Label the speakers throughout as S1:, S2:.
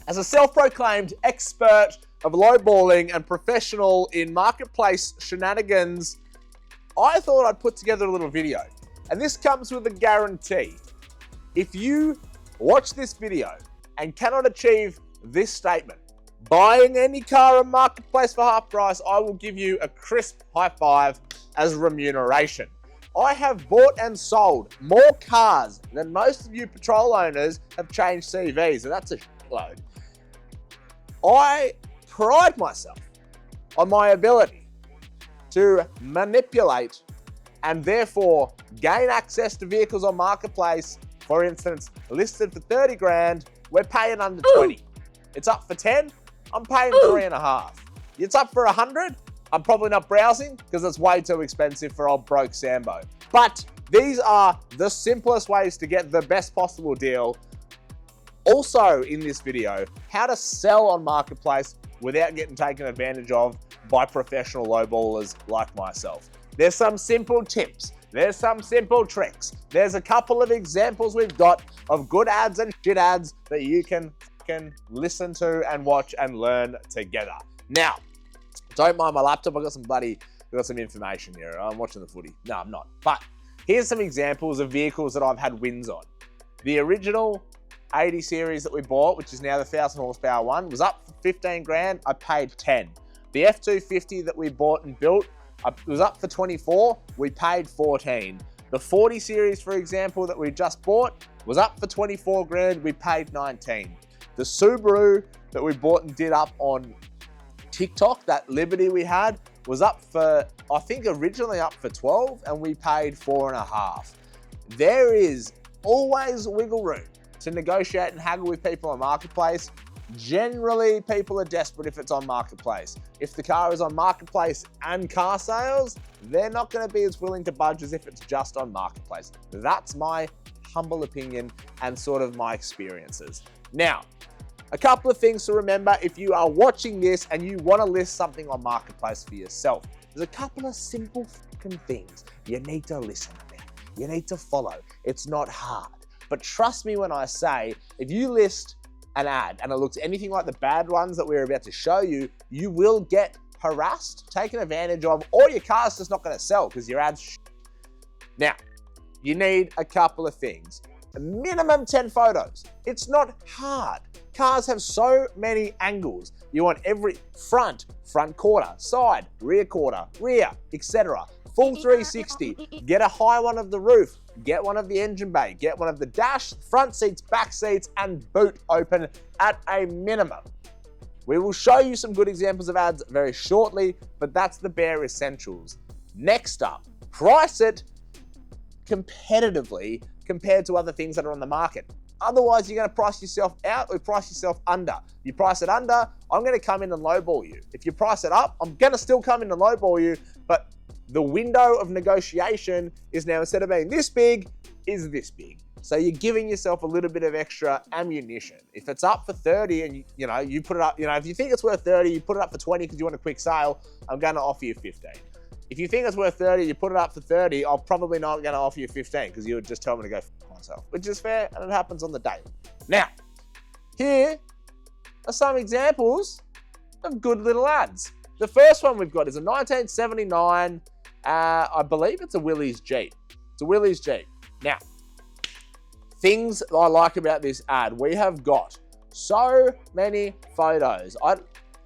S1: As a self-proclaimed expert of lowballing and professional in marketplace shenanigans, I thought I'd put together a little video. And this comes with a guarantee. If you watch this video and cannot achieve this statement, buying any car on marketplace for half price, I will give you a crisp high five as remuneration. I have bought and sold more cars than most of you patrol owners have changed CVs, and that's a shitload. I pride myself on my ability to manipulate and therefore gain access to vehicles on marketplace. For instance, listed for 30 grand, we're paying under 20. It's up for 10, I'm paying 3.5. It's up for 100, I'm probably not browsing because it's way too expensive for old broke Sambo. But these are the simplest ways to get the best possible deal. Also in this video, how to sell on marketplace without getting taken advantage of by professional lowballers like myself. There's some simple tips. There's some simple tricks. There's a couple of examples we've got of good ads and shit ads that you can listen to and watch and learn together. Now, don't mind my laptop. I've got some information here. I'm watching the footy. No, I'm not. But here's some examples of vehicles that I've had wins on. The original 80 series that we bought, which is now the 1,000 horsepower one, was up for 15 grand. I paid 10. The F250 that we bought and built was up for 24. We paid 14. The 40 series, for example, that we just bought was up for 24 grand. We paid 19. The Subaru that we bought and did up on TikTok, that Liberty we had, was up for, I think originally up for 12, and we paid 4.5. There is always wiggle room to negotiate and haggle with people on marketplace. Generally, people are desperate if it's on marketplace. If the car is on marketplace and car sales, they're not going to be as willing to budge as if it's just on marketplace. That's my humble opinion and sort of my experiences. Now, a couple of things to remember if you are watching this and you want to list something on marketplace for yourself. There's a couple of simple fucking things you need to listen about. You need to follow. It's not hard. But trust me when I say, if you list an ad and it looks anything like the bad ones that we're about to show you, you will get harassed, taken advantage of, or your car's just not going to sell because your ad's shit. Now, you need a couple of things. A minimum 10 photos. It's not hard. Cars have so many angles. You want every front quarter, side, rear quarter, rear, etc. Full 360. Get a high one of the roof. Get one of the engine bay. Get one of the dash, front seats, back seats, and boot open at a minimum. We will show you some good examples of ads very shortly, but that's the bare essentials. Next up, price it competitively compared to other things that are on the market. Otherwise, you're going to price yourself out or price yourself under. You price it under, I'm going to come in and lowball you. If you price it up, I'm going to still come in and lowball you, but the window of negotiation is now, instead of being this big, is this big. So you're giving yourself a little bit of extra ammunition. If it's up for 30 and you put it up, if you think it's worth 30, you put it up for 20 because you want a quick sale, I'm going to offer you 15. If you think it's worth 30, you put it up for 30, I'm probably not going to offer you 15 because you would just tell me to go f myself, which is fair, and it happens on the day. Now, here are some examples of good little ads. The first one we've got is a 1979, I believe it's a Willys Jeep. It's a Willys Jeep. Now, things I like about this ad, we have got so many photos. I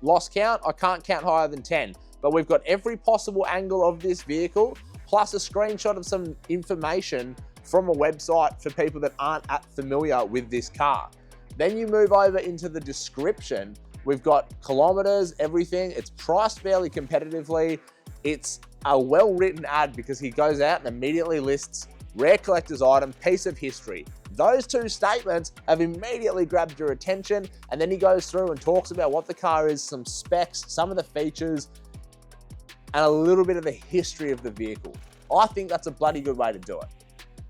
S1: lost count, I can't count higher than 10. But we've got every possible angle of this vehicle, plus a screenshot of some information from a website for people that aren't familiar with this car. Then you move over into the description. We've got kilometers, everything. It's priced fairly competitively. It's a well-written ad because he goes out and immediately lists rare collector's item, piece of history. Those two statements have immediately grabbed your attention, and then he goes through and talks about what the car is, some specs, some of the features, and a little bit of the history of the vehicle. I think that's a bloody good way to do it.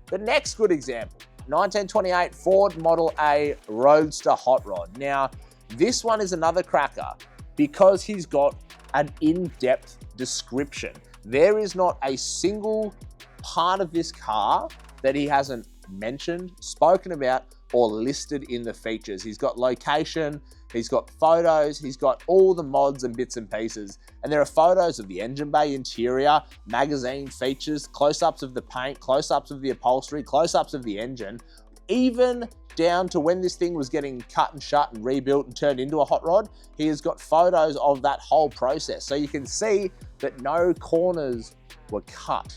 S1: The next good example, 1928 Ford Model A Roadster Hot Rod. Now, this one is another cracker because he's got an in-depth description. There is not a single part of this car that he hasn't mentioned, spoken about, or listed in the features. He's got location, he's got photos, he's got all the mods and bits and pieces. And there are photos of the engine bay interior, magazine features, close-ups of the paint, close-ups of the upholstery, close-ups of the engine, even down to when this thing was getting cut and shut and rebuilt and turned into a hot rod. He has got photos of that whole process. So you can see that no corners were cut.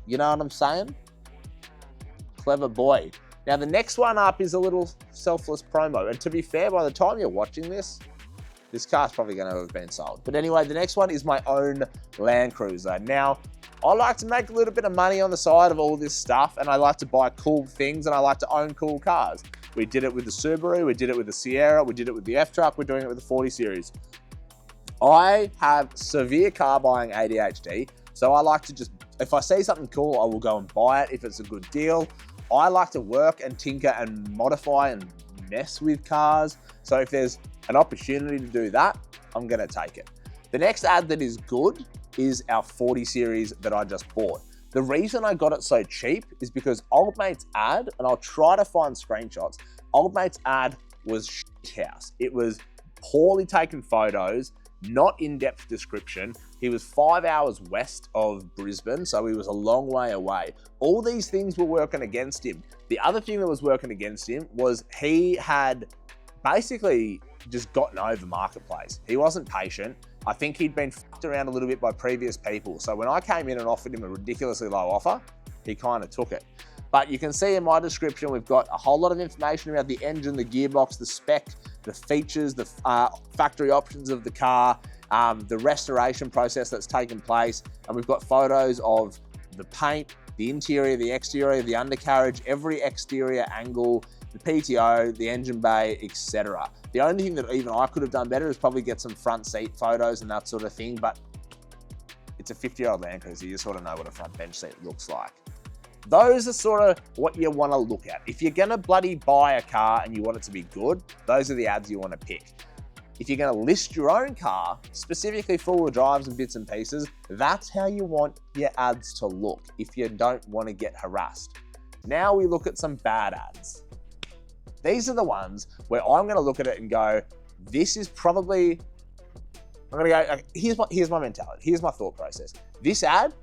S1: You know what I'm saying? Clever boy. Now the next one up is a little selfless promo. And to be fair, by the time you're watching this car's probably going to have been sold. But anyway, the next one is my own Land Cruiser. Now, I like to make a little bit of money on the side of all this stuff, and I like to buy cool things, and I like to own cool cars. We did it with the Subaru, we did it with the Sierra, we did it with the F-Truck, we're doing it with the 40 Series. I have severe car buying ADHD, so I like to just, if I see something cool, I will go and buy it if it's a good deal. I like to work and tinker and modify and mess with cars, so if there's an opportunity to do that, I'm gonna take it. The next ad that is good is our 40 Series that I just bought. The reason I got it so cheap is because Old Mate's ad, and I'll try to find screenshots, Old Mate's ad was shit house. It was poorly taken photos, not in-depth description. He was 5 hours west of Brisbane, so he was a long way away. All these things were working against him. The other thing that was working against him was he had basically just gotten over Marketplace. He wasn't patient. I think he'd been fucked around a little bit by previous people. So when I came in and offered him a ridiculously low offer, he kind of took it. But you can see in my description, we've got a whole lot of information about the engine, the gearbox, the spec, the features, the factory options of the car, the restoration process that's taken place. And we've got photos of the paint, the interior, the exterior, the undercarriage, every exterior angle, the PTO, the engine bay, etc. The only thing that even I could have done better is probably get some front seat photos and that sort of thing, but it's a 50-year-old Land Cruiser, you sort of know what a front bench seat looks like. Those are sort of what you want to look at. If you're going to bloody buy a car and you want it to be good, those are the ads you want to pick. If you're going to list your own car, specifically four-wheel drives and bits and pieces, that's how you want your ads to look if you don't want to get harassed. Now we look at some bad ads. These are the ones where I'm going to look at it and go, this is probably, I'm going to go, here's my mentality. Here's my thought process. This ad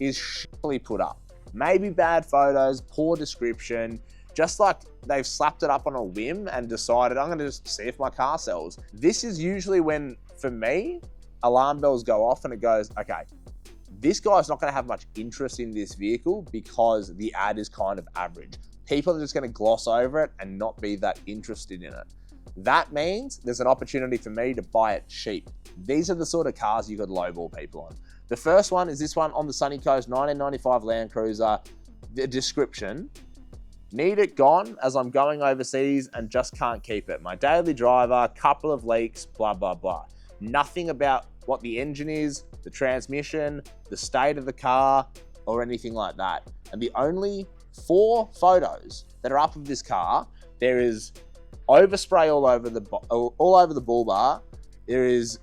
S1: is shittily put up. Maybe bad photos, poor description, just like they've slapped it up on a whim and decided, I'm going to just see if my car sells. This is usually when, for me, alarm bells go off and it goes, okay, this guy's not going to have much interest in this vehicle because the ad is kind of average. People are just going to gloss over it and not be that interested in it. That means there's an opportunity for me to buy it cheap. These are the sort of cars you could lowball people on. The first one is this one on the sunny coast, 1995 Land Cruiser. The description, need it gone as I'm going overseas and just can't keep it. My daily driver, couple of leaks, blah, blah, blah. Nothing about what the engine is, the transmission, the state of the car, or anything like that. And the only 4 photos that are up of this car, there is overspray all over the bull bar. There is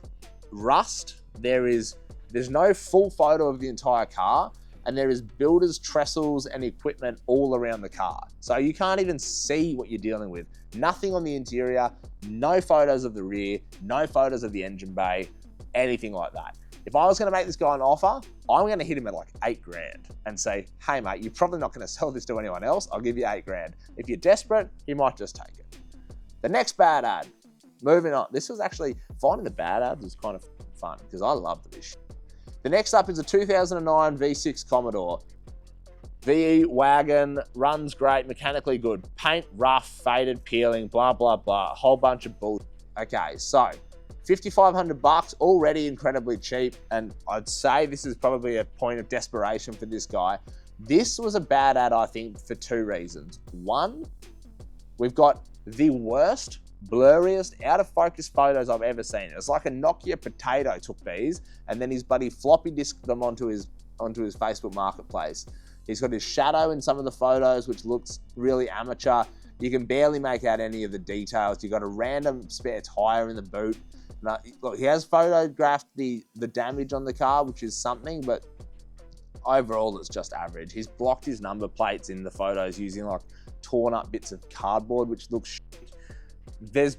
S1: rust. There's no full photo of the entire car, and there is builders, trestles, and equipment all around the car. So you can't even see what you're dealing with. Nothing on the interior, no photos of the rear, no photos of the engine bay, anything like that. If I was going to make this guy an offer, I'm going to hit him at like 8 grand and say, hey mate, you're probably not going to sell this to anyone else. I'll give you 8 grand. If you're desperate, you might just take it. The next bad ad, moving on. This was actually, finding the bad ads was kind of fun because I loved this shit. The next up is a 2009 V6 Commodore. VE wagon, runs great, mechanically good. Paint rough, faded, peeling, blah, blah, blah. A whole bunch of bullshit. Okay, so $5,500, already incredibly cheap, and I'd say this is probably a point of desperation for this guy. This was a bad ad, I think, for 2 reasons. One, we've got the worst, blurriest, out of focus photos I've ever seen. It's like a Nokia potato took these, and then his buddy floppy disked them onto his Facebook Marketplace. He's got his shadow in some of the photos, which looks really amateur. You can barely make out any of the details. You've got a random spare tire in the boot. Now, look, he has photographed the damage on the car, which is something, but overall it's just average. He's blocked his number plates in the photos using like torn up bits of cardboard, which looks shit. There's,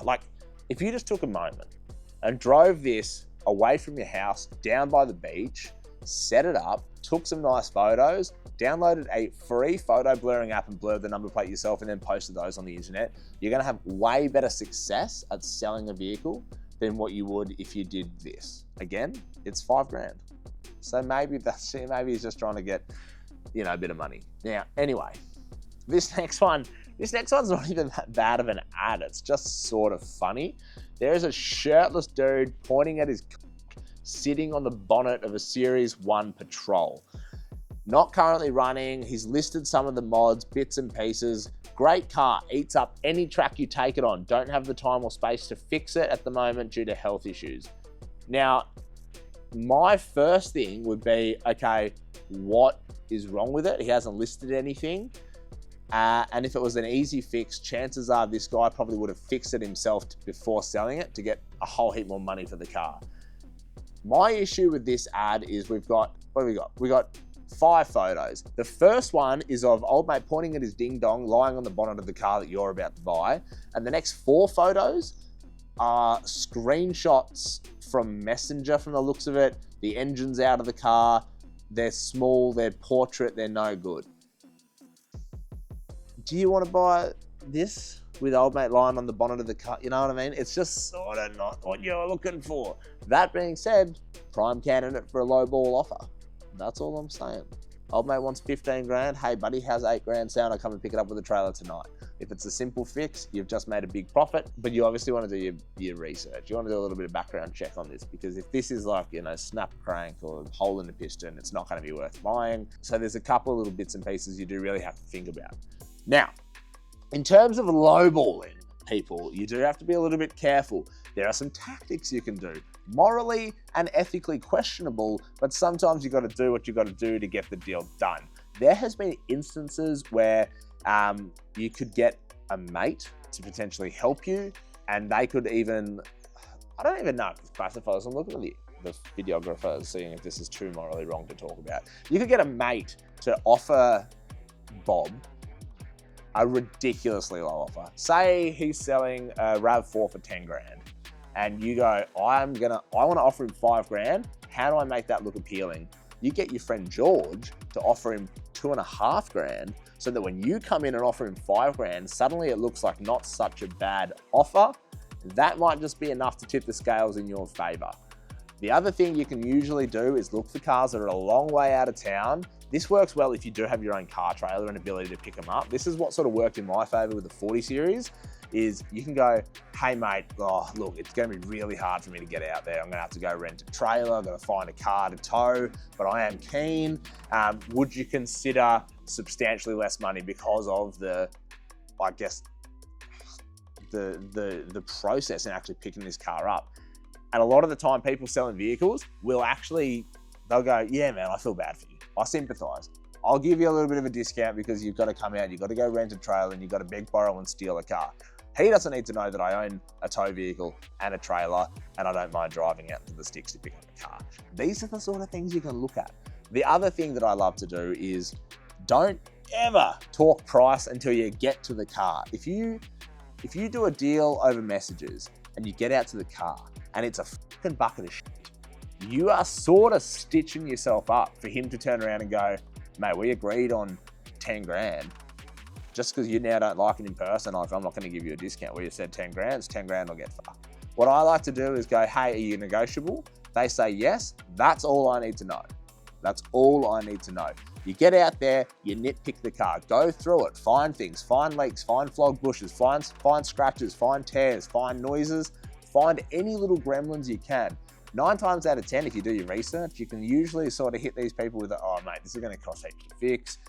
S1: like, if you just took a moment and drove this away from your house, down by the beach, set it up, took some nice photos, downloaded a free photo blurring app and blurred the number plate yourself and then posted those on the internet, you're gonna have way better success at selling a vehicle than what you would if you did this. Again, it's $5,000. So maybe he's just trying to get, a bit of money. Now, anyway, this next one's not even that bad of an ad. It's just sort of funny. There is a shirtless dude pointing at his cock, sitting on the bonnet of a Series 1 Patrol. Not currently running. He's listed some of the mods, bits and pieces. Great car, eats up any track you take it on. Don't have the time or space to fix it at the moment due to health issues. Now, my first thing would be, okay, what is wrong with it? He hasn't listed anything. And if it was an easy fix, chances are this guy probably would have fixed it himself before selling it to get a whole heap more money for the car. My issue with this ad is we got 5 photos. The first one is of old mate pointing at his ding dong, lying on the bonnet of the car that you're about to buy. And the next 4 photos are screenshots from Messenger from the looks of it. The engine's out of the car. They're small, they're portrait, they're no good. Do you want to buy this with old mate lying on the bonnet of the car? You know what I mean? It's just sort of not what you're looking for. That being said, prime candidate for a low ball offer. That's all I'm saying. Old mate wants 15 grand. Hey buddy, how's 8 grand sound? I'll come and pick it up with a trailer tonight. If it's a simple fix, you've just made a big profit, but you obviously want to do your research. You want to do a little bit of background check on this, because if this is like, snap crank or hole in the piston, it's not going to be worth buying. So there's a couple of little bits and pieces you do really have to think about. Now, in terms of lowballing people, you do have to be a little bit careful. There are some tactics you can do, morally and ethically questionable, but sometimes you got to do what you got to do to get the deal done. There has been instances where you could get a mate to potentially help you, and they could even, I don't even know if it's classified. I'm looking at the videographer, seeing if this is too morally wrong to talk about. You could get a mate to offer Bob a ridiculously low offer. Say he's selling a RAV4 for 10 grand. And you go, I want to offer him 5 grand. How do I make that look appealing? You get your friend George to offer him 2.5 grand, so that when you come in and offer him 5 grand, suddenly it looks like not such a bad offer. That might just be enough to tip the scales in your favor. The other thing you can usually do is look for cars that are a long way out of town. This works well if you do have your own car trailer and ability to pick them up. This is what sort of worked in my favor with the 40 series. Is you can go, hey mate, look, it's going to be really hard for me to get out there. I'm going to have to go rent a trailer. I'm going to find a car to tow, but I am keen. Would you consider substantially less money because of the process in actually picking this car up? And a lot of the time, people selling vehicles they'll go, yeah man, I feel bad for you. I sympathize. I'll give you a little bit of a discount because you've got to come out, you've got to go rent a trailer, and you've got to beg, borrow, and steal a car. He doesn't need to know that I own a tow vehicle and a trailer, and I don't mind driving out to the sticks to pick up a car. These are the sort of things you can look at. The other thing that I love to do is don't ever talk price until you get to the car. If you do a deal over messages and you get out to the car and it's a fucking bucket of shit, you are sort of stitching yourself up for him to turn around and go, mate, we agreed on 10 grand. Just because you now don't like it in person, like I'm not going to give you a discount where you said 10 grand, it's 10 grand, I'll get fucked. What I like to do is go, hey, are you negotiable? They say yes, that's all I need to know. That's all I need to know. You get out there, you nitpick the car, go through it, find things, find leaks, find flogged bushes, find scratches, find tears, find noises, find any little gremlins you can. 9 times out of 10, if you do your research, you can usually sort of hit these people with, oh mate, this is going to cost heaps to fix.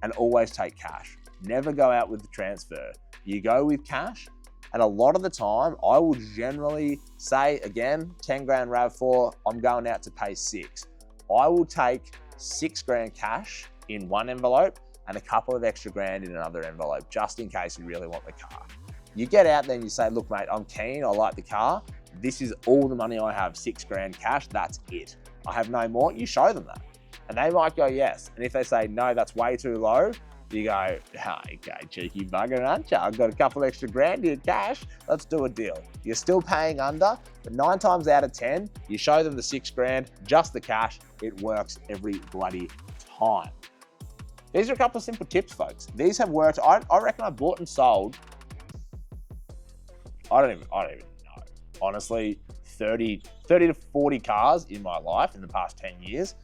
S1: And always take cash. Never go out with the transfer. You go with cash, and a lot of the time, I will generally say, again, 10 grand RAV4, I'm going out to pay 6. I will take 6 grand cash in one envelope and a couple of extra grand in another envelope, just in case you really want the car. You get out there and you say, look mate, I'm keen, I like the car. This is all the money I have, 6 grand cash, that's it. I have no more. You show them that. And they might go yes. And if they say, no, that's way too low, You go, oh, okay, cheeky bugger, aren't you? I've got a couple extra grand here cash. Let's do a deal. You're still paying under, but 9 times out of 10, you show them the 6 grand, just the cash. It works every bloody time. These are a couple of simple tips, folks. These have worked. I reckon I bought and sold, I don't even know. Honestly, 30 to 40 cars in my life in the past 10 years.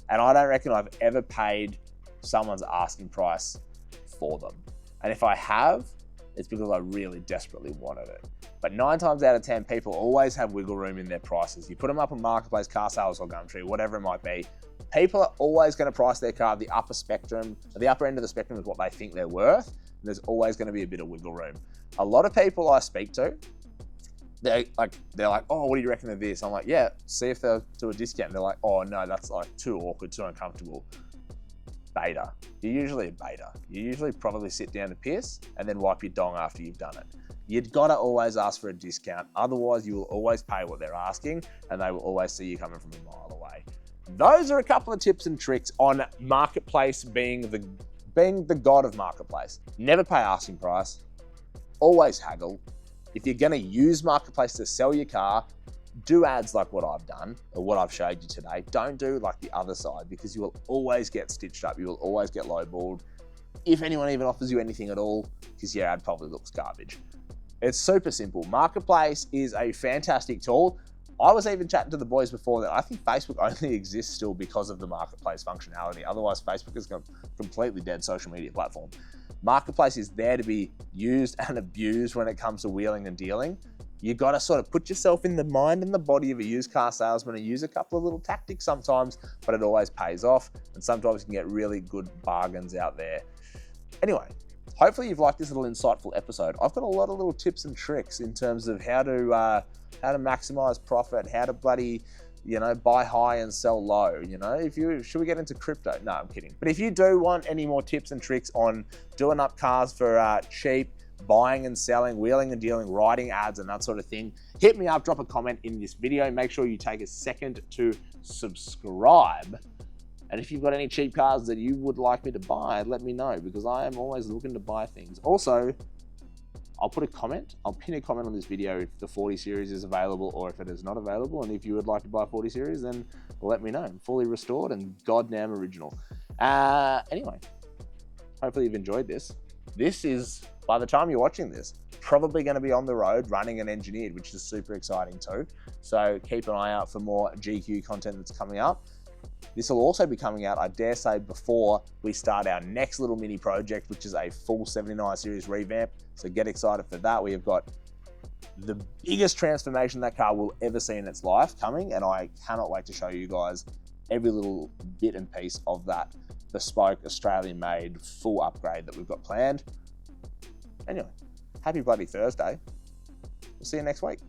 S1: And I don't reckon I've ever paid someone's asking price for them. And if I have, it's because I really desperately wanted it. But 9 times out of 10, people always have wiggle room in their prices. You put them up on Marketplace, Car Sales, or Gumtree, whatever it might be. People are always going to price their car at the upper spectrum, the upper end of the spectrum is what they think they're worth. And there's always going to be a bit of wiggle room. A lot of people I speak to, they're like, oh, what do you reckon of this? I'm like, yeah, see if they'll do a discount. They're like, oh no, that's like too awkward, too uncomfortable. Beta. You're usually a beta. You usually probably sit down to piss and then wipe your dong after you've done it. You've got to always ask for a discount. Otherwise, you will always pay what they're asking and they will always see you coming from a mile away. Those are a couple of tips and tricks on Marketplace being the god of Marketplace. Never pay asking price. Always haggle. If you're going to use Marketplace to sell your car, do ads like what I've done or what I've showed you today. Don't do like the other side because you will always get stitched up. You will always get lowballed. If anyone even offers you anything at all, because your ad probably looks garbage. It's super simple. Marketplace is a fantastic tool. I was even chatting to the boys before that I think Facebook only exists still because of the Marketplace functionality. Otherwise, Facebook is a completely dead social media platform. Marketplace is there to be used and abused when it comes to wheeling and dealing. You got to sort of put yourself in the mind and the body of a used car salesman and use a couple of little tactics sometimes, but it always pays off. And sometimes you can get really good bargains out there. Anyway, hopefully you've liked this little insightful episode. I've got a lot of little tips and tricks in terms of how to maximize profit, how to bloody, buy high and sell low. Should we get into crypto? No, I'm kidding. But if you do want any more tips and tricks on doing up cars for cheap, buying and selling, wheeling and dealing, writing ads and that sort of thing, hit me up, drop a comment in this video. Make sure you take a second to subscribe. And if you've got any cheap cars that you would like me to buy, let me know because I am always looking to buy things. Also, I'll pin a comment on this video if the 40 series is available or if it is not available. And if you would like to buy a 40 series, then let me know. I'm fully restored and goddamn original. Anyway, hopefully you've enjoyed this. This is, by the time you're watching this, probably going to be on the road running and engineered, which is super exciting too. So keep an eye out for more GQ content that's coming up. This will also be coming out, I dare say, before we start our next little mini project, which is a full 79 series revamp. So get excited for that. We have got the biggest transformation that car will ever see in its life coming, and I cannot wait to show you guys every little bit and piece of that bespoke, Australian-made, full upgrade that we've got planned. Anyway, happy bloody Thursday. We'll see you next week.